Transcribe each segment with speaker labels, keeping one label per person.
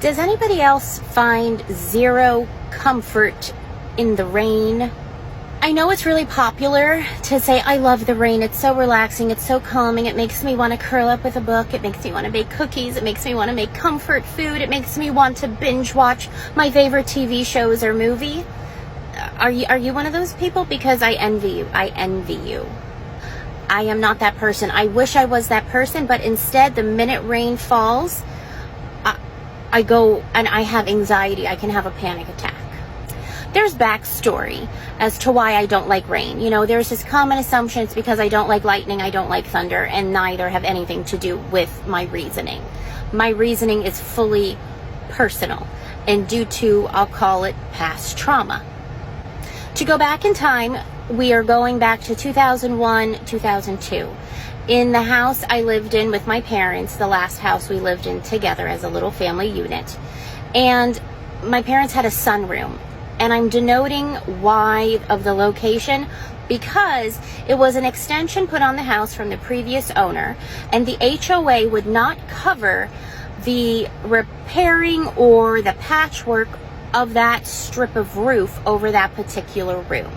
Speaker 1: Does anybody else find zero comfort in the rain? I know it's really popular to say, I love the rain. It's so relaxing. It's so calming. It makes me want to curl up with a book. It makes me want to make cookies. It makes me want to make comfort food. It makes me want to binge watch my favorite TV shows or movie. Are you one of those people? Because I envy you. I envy you. I am not that person. I wish I was that person, but instead, the minute rain falls, I go and I have anxiety. I can have a panic attack. There's backstory as to why I don't like rain. You know, there's this common assumption it's because I don't like lightning, I don't like thunder, and neither have anything to do with my reasoning. My reasoning is fully personal and due to, I'll call it, past trauma. To go back in time, we are going back to 2001, 2002. In the house I lived in with my parents, the last house we lived in together as a little family unit, and my parents had a sunroom. And I'm denoting why of the location because it was an extension put on the house from the previous owner, and the HOA would not cover the repairing or the patchwork of that strip of roof over that particular room.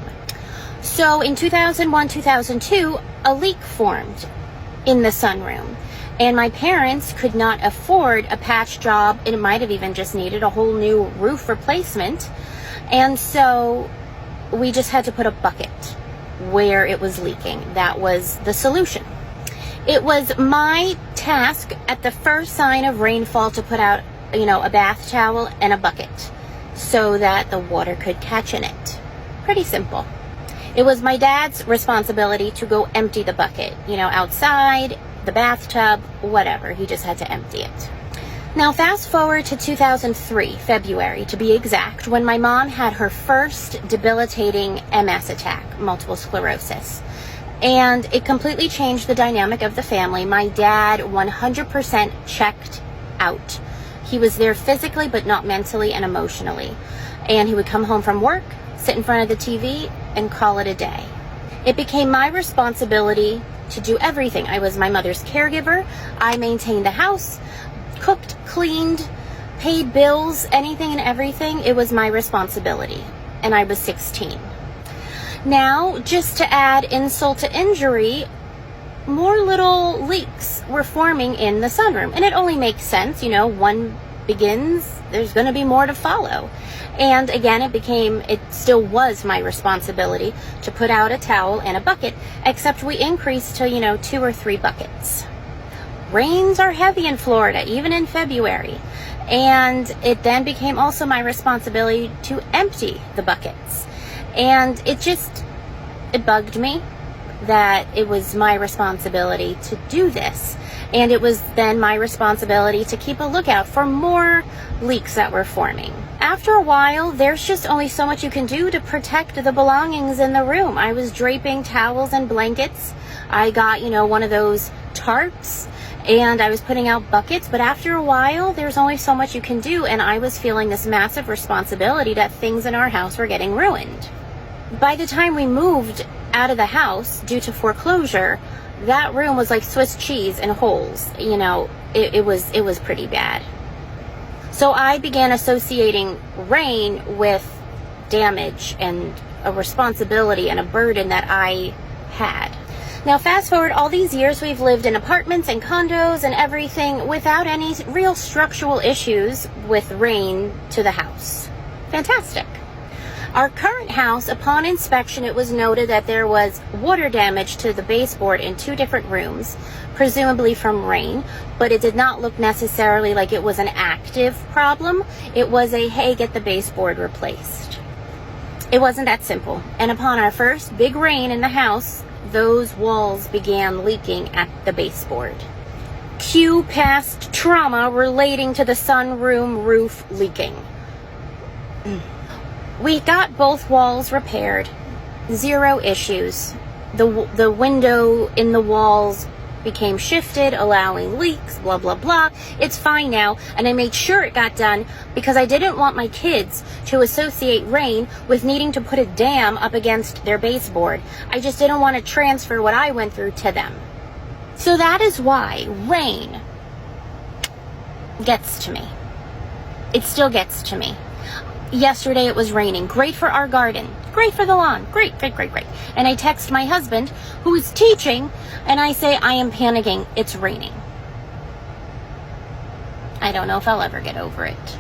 Speaker 1: So in 2001, 2002, a leak formed in the sunroom, and my parents could not afford a patch job. It might have even just needed a whole new roof replacement. And so we just had to put a bucket where it was leaking. That was the solution. It was my task at the first sign of rainfall to put out, a bath towel and a bucket so that the water could catch in it. Pretty simple. It was my dad's responsibility to go empty the bucket, outside, the bathtub, whatever. He just had to empty it. Now, fast forward to 2003, February, to be exact, when my mom had her first debilitating MS attack, multiple sclerosis. And it completely changed the dynamic of the family. My dad 100% checked out. He was there physically, but not mentally and emotionally. And he would come home from work, sit in front of the TV, and call it a day. It became my responsibility to do everything. I was my mother's caregiver. I maintained the house, cooked, cleaned, paid bills, anything and everything. It was my responsibility. And I was 16. Now, just to add insult to injury, more little leaks were forming in the sunroom. And it only makes sense, one begins, there's going to be more to follow. And again, it still was my responsibility to put out a towel and a bucket, except we increased to, 2 or 3 buckets. Rains are heavy in Florida, even in February. And it then became also my responsibility to empty the buckets. And it bugged me that it was my responsibility to do this. And it was then my responsibility to keep a lookout for more leaks that were forming. After a while, there's just only so much you can do to protect the belongings in the room. I was draping towels and blankets. I got, one of those tarps, and I was putting out buckets. But after a while, there's only so much you can do, and I was feeling this massive responsibility that things in our house were getting ruined. By the time we moved out of the house due to foreclosure, that room was like Swiss cheese in holes. It was pretty bad. So I began associating rain with damage and a responsibility and a burden that I had. Now, fast forward all these years, we've lived in apartments and condos and everything without any real structural issues with rain to the house. Fantastic. Our current house, upon inspection, it was noted that there was water damage to the baseboard in 2 different rooms, presumably from rain, but it did not look necessarily like it was an active problem. It was a, hey, get the baseboard replaced. It wasn't that simple. And upon our first big rain in the house, those walls began leaking at the baseboard. Cue past trauma relating to the sunroom roof leaking. We got both walls repaired. 0 issues. The window in the walls became shifted, allowing leaks, blah, blah, blah. It's fine now, and I made sure it got done because I didn't want my kids to associate rain with needing to put a dam up against their baseboard. I just didn't want to transfer what I went through to them. So that is why rain gets to me. It still gets to me. Yesterday it was raining. Great for our garden. Great for the lawn. Great, great, great, great. And I text my husband, who is teaching, and I say, I am panicking. It's raining. I don't know if I'll ever get over it.